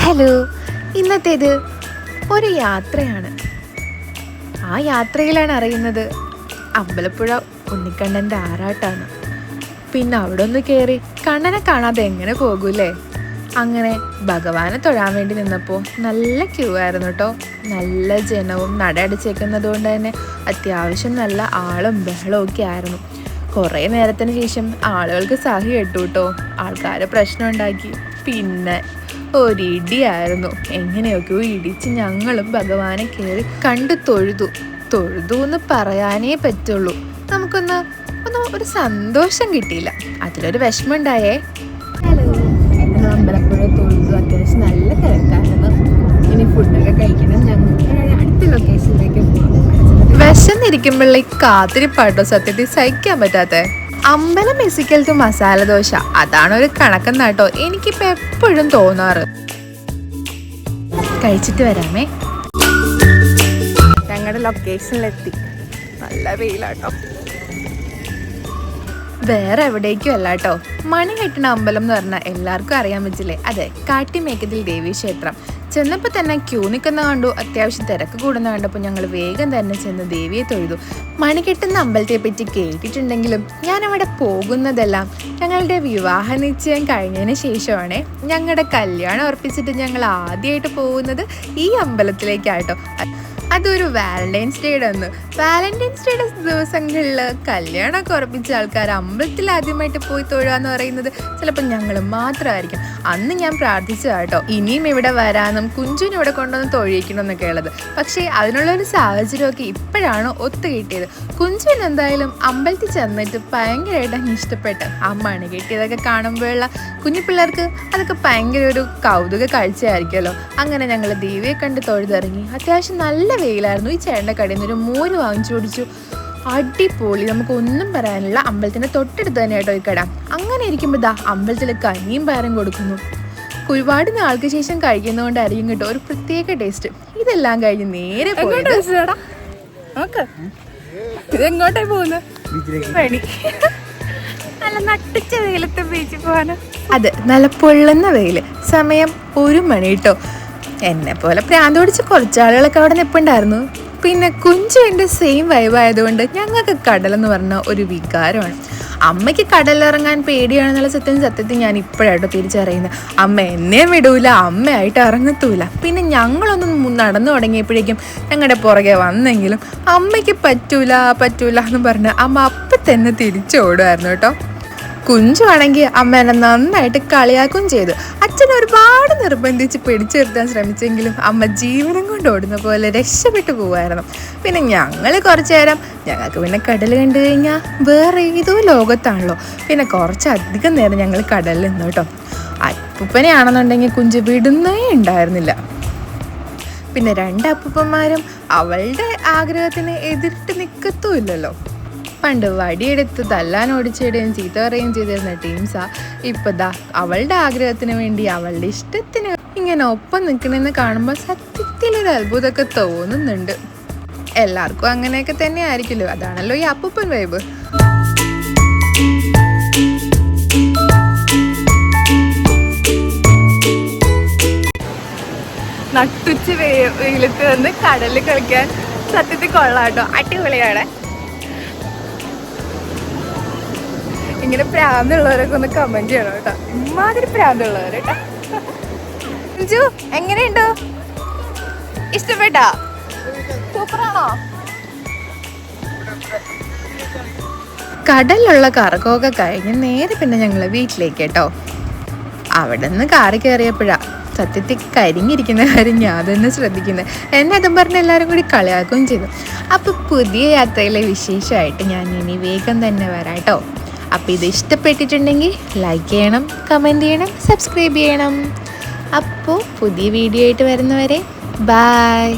Hello, ഇന്നത്തേത് ഒരു യാത്രയാണ്. ആ യാത്രയിലാണ് അറിയുന്നത് അമ്പലപ്പുഴ ഉണ്ണിക്കണ്ണൻ്റെ ആറാട്ടാണ്. പിന്നെ അവിടെ ഒന്ന് കയറി കണ്ണനെ കാണാതെ എങ്ങനെ പോകൂലേ. അങ്ങനെ ഭഗവാനെ തൊഴാൻ വേണ്ടി നിന്നപ്പോൾ നല്ല ക്യൂ ആയിരുന്നു കേട്ടോ. നല്ല ജനവും നട അടിച്ചേക്കുന്നത് കൊണ്ട് തന്നെ അത്യാവശ്യം നല്ല ആളും ബഹളവും ഒക്കെ ആയിരുന്നു. കുറേ നേരത്തിന് ശേഷം ആളുകൾക്ക് സഹി കേട്ടു കേട്ടോ. ആൾക്കാർ പ്രശ്നം ഉണ്ടാക്കി. പിന്നെ ഒരിടിയായിരുന്നു. എങ്ങനെയൊക്കെയോ ഇടിച്ച് ഞങ്ങളും ഭഗവാനെ കയറി കണ്ടു തൊഴുതു എന്ന് പറയാനേ പറ്റുള്ളൂ. നമുക്കൊന്ന് ഒരു സന്തോഷം കിട്ടിയില്ല, അതിലൊരു വിഷമം ഉണ്ടായേ. അമ്പലപ്പുഴ തൊഴുതു, അത്യാവശ്യം നല്ല തിരക്കായിരുന്നു. ഇനി ഫുഡൊക്കെ കഴിക്കണം. ഞങ്ങൾ അടുത്ത ലൊക്കേഷനിലേക്ക് പോകാം. വിശന്നിരിക്കുമ്പോഴേ കാത്തിരിപ്പാട്ടോ സത്യത്തിൽ സഹിക്കാൻ പറ്റാത്ത. അമ്പലം മെസ്സിക്കൽ ടു മസാല ദോശ, അതാണ് ഒരു കണക്കെന്നാട്ടോ എനിക്കിപ്പോൾ എപ്പോഴും തോന്നാറ്. കഴിച്ചിട്ട് വരാമേ. ഞങ്ങളുടെ ലൊക്കേഷനിലെത്തി. നല്ല വെയിലാട്ടോ. വേറെ എവിടേക്കും അല്ല കേട്ടോ, മണികെട്ടണ അമ്പലം എന്ന് പറഞ്ഞാൽ എല്ലാവർക്കും അറിയാൻ പറ്റില്ലേ? അതെ, കാട്ടിമേക്കതിൽ ദേവീക്ഷേത്രം. ചെന്നപ്പോൾ തന്നെ ക്യൂ നിൽക്കുന്ന കണ്ടു. അത്യാവശ്യം തിരക്ക് കൂടുന്ന കണ്ടപ്പോൾ ഞങ്ങൾ വേഗം തന്നെ ചെന്ന് ദേവിയെ തൊഴുതു. മണികെട്ടുന്ന അമ്പലത്തെ പറ്റി കേട്ടിട്ടുണ്ടെങ്കിലും ഞാനവിടെ പോകുന്നതെല്ലാം ഞങ്ങളുടെ വിവാഹ നിശ്ചയം കഴിഞ്ഞതിന് ശേഷമാണ്. ഞങ്ങളുടെ കല്യാണം ഉറപ്പിച്ചിട്ട് ഞങ്ങൾ ആദ്യമായിട്ട് പോകുന്നത് ഈ അമ്പലത്തിലേക്കാട്ടോ. അതൊരു വാലന്റൈൻസ് ഡേയുടെ അന്ന്. വാലന്റൈൻസ് ഡേയുടെ ദിവസങ്ങളിൽ കല്യാണമൊക്കെ ഉറപ്പിച്ച ആൾക്കാർ അമ്പലത്തിൽ ആദ്യമായിട്ട് പോയി തൊഴുകാന്ന് പറയുന്നത് ചിലപ്പോൾ ഞങ്ങൾ മാത്രമായിരിക്കും. അന്ന് ഞാൻ പ്രാർത്ഥിച്ചതാട്ടോ, ഇനിയും ഇവിടെ വരാനും കുഞ്ചുവിന് ഇവിടെ കൊണ്ടുവന്ന് തൊഴിയിക്കണമെന്നൊക്കെ ഉള്ളത്. പക്ഷേ അതിനുള്ളൊരു സാഹചര്യമൊക്കെ ഇപ്പോഴാണ് ഒത്തു കിട്ടിയത്. കുഞ്ചുവിന് എന്തായാലും അമ്പലത്തിൽ ചെന്നിട്ട് ഭയങ്കരമായിട്ട് അങ്ങ് ഇഷ്ടപ്പെട്ട്. അമ്മയാണ് കിട്ടിയതൊക്കെ കാണുമ്പോഴുള്ള കുഞ്ഞു പിള്ളേർക്ക് അതൊക്കെ ഭയങ്കര ഒരു കൗതുക കാഴ്ചയായിരിക്കുമല്ലോ. അങ്ങനെ ഞങ്ങൾ ദേവിയെ കണ്ട് തൊഴുതിറങ്ങി. അത്യാവശ്യം നല്ല വെയിലായിരുന്നു. ഈ ചേട്ടൻ്റെ കടയിൽ നിന്ന് ഒരു മോര് വാങ്ങിച്ചു കുടിച്ചു. അടിപൊളി, നമുക്കൊന്നും പറയാനില്ല. അമ്പലത്തിൻ്റെ തൊട്ടടുത്ത് തന്നെ കേട്ടോ ഈ കട. അങ്ങനെ ഇരിക്കുമ്പോൾ ഇതാ അമ്പലത്തിൽ കഞ്ഞിയും പയറും കൊടുക്കുന്നു. ഒരുപാട് നാൾക്ക് ശേഷം കഴിക്കുന്നതുകൊണ്ടായിരിക്കും കേട്ടോ ഒരു പ്രത്യേക ടേസ്റ്റ്. ഇതെല്ലാം കഴിഞ്ഞ് നേരെ ഇതെങ്ങോട്ടേ പോകുന്നത്? നല്ല നട്ടിച്ച വെയിലത്തെ ബീച്ചിൽ പോകാന്. അതെ, നല്ല പൊള്ളുന്ന വെയിൽ. സമയം 1 മണി കേട്ടോ. എന്നെ പോലെ പ്രാന്ത് പിടിച്ച് കുറച്ചാളുകളൊക്കെ അവിടെ നിൽപ്പുണ്ടായിരുന്നു. പിന്നെ കുഞ്ചുവിൻ്റെ സെയിം വൈബായതുകൊണ്ട് ഞങ്ങൾക്ക് കടലെന്ന് പറഞ്ഞ ഒരു വികാരമാണ്. അമ്മയ്ക്ക് കടലിറങ്ങാൻ പേടിയാണെന്നുള്ള സത്യത്തിൽ ഞാൻ ഇപ്പോഴാട്ടോ തിരിച്ചറിയുന്നത്. അമ്മ എന്നെ വിടൂല, അമ്മയായിട്ട് ഇറങ്ങത്തൂല. പിന്നെ ഞങ്ങളൊന്നും നടന്നു തുടങ്ങിയപ്പോഴേക്കും ഞങ്ങളുടെ പുറകെ വന്നെങ്കിലും അമ്മയ്ക്ക് പറ്റൂല എന്ന് പറഞ്ഞ് അമ്മ അപ്പം തന്നെ തിരിച്ചോടുമായിരുന്നു കേട്ടോ. കുഞ്ചുവാണെങ്കിൽ അമ്മ എന്നെ നന്നായിട്ട് കളിയാക്കുകയും ചെയ്തു. അച്ഛൻ ഒരുപാട് നിർബന്ധിച്ച് പിടിച്ചു നിർത്താൻ ശ്രമിച്ചെങ്കിലും അമ്മ ജീവനം കൊണ്ട് ഓടുന്ന പോലെ രക്ഷപ്പെട്ടു പോവായിരുന്നു. പിന്നെ ഞങ്ങൾ കുറച്ചു നേരം, ഞങ്ങൾക്ക് പിന്നെ കടൽ കണ്ടു കഴിഞ്ഞാൽ വേറെ ഏതോ ലോകത്താണല്ലോ. പിന്നെ കുറച്ചധികം നേരം ഞങ്ങൾ കടലിൽ നിന്നു കേട്ടോ. അപ്പൂപ്പനെയാണെന്നുണ്ടെങ്കിൽ കുഞ്ചു വിടുന്നേ ഉണ്ടായിരുന്നില്ല. പിന്നെ 2 അപ്പൂപ്പന്മാരും അവളുടെ ആഗ്രഹത്തിന് എതിരിട്ട് നിൽക്കത്തുമില്ലല്ലോ. പണ്ട് വടിയെടുത്ത് തല്ലാൻ ഓടിച്ചിടുകയും ചീത്ത പറയുകയും ചെയ്തിരുന്ന ടീംസാ ഇപ്പം ദാ അവളുടെ ആഗ്രഹത്തിന് വേണ്ടി അവളുടെ ഇഷ്ടത്തിന് ഇങ്ങനെ ഒപ്പം നിൽക്കണമെന്ന് കാണുമ്പോൾ സത്യത്തിലൊരു അത്ഭുതമൊക്കെ തോന്നുന്നുണ്ട്. എല്ലാവർക്കും അങ്ങനെയൊക്കെ തന്നെ ആയിരിക്കുമല്ലോ. അതാണല്ലോ ഈ അപ്പൂപ്പൻ വൈബ്. നട്ടുച്ച വെയിലത്ത് വന്ന് കടലിൽ കളിക്കാൻ സത്യത്തിൽ കൊള്ളാട്ടോ, അടിപൊളിയാണ്. ഇങ്ങനെ പ്രാന്തുള്ളവരൊക്കെ ഒന്ന് കമന്റ് ചെയ്യണം കേട്ടോ. ഇമാതിരി പ്രാന്തുള്ളവര് കേട്ടോ. കുഞ്ചു എങ്ങനെയുണ്ട്? ഇഷ്ടപ്പെട്ടോ? സൂപ്പറാണോ? കടലിലുള്ള കറക്കമൊക്കെ കഴിഞ്ഞ് നേരെ പിന്നെ ഞങ്ങൾ വീട്ടിലേക്ക് കേട്ടോ. അവിടെ നിന്ന് കാറി കയറിയപ്പോഴാ സത്യത്തിൽ കരിഞ്ഞിരിക്കുന്ന കാര്യം ഞാൻ തന്നെ ശ്രദ്ധിക്കുന്നത്. എന്നെ അതും പറഞ്ഞ് എല്ലാവരും കൂടി കളിയാക്കുകയും ചെയ്തു. അപ്പോൾ പുതിയ യാത്രയിലെ വിശേഷമായിട്ട് ഞാൻ ഇനി വേഗം തന്നെ വരാം കേട്ടോ. അപ്പോൾ ഇത് ഇഷ്ടപ്പെട്ടിട്ടുണ്ടെങ്കിൽ ലൈക്ക് ചെയ്യണം, കമൻറ്റ് ചെയ്യണം, സബ്സ്ക്രൈബ് ചെയ്യണം. അപ്പോൾ പുതിയ വീഡിയോ ആയിട്ട് വരുന്നവരെ ബൈ.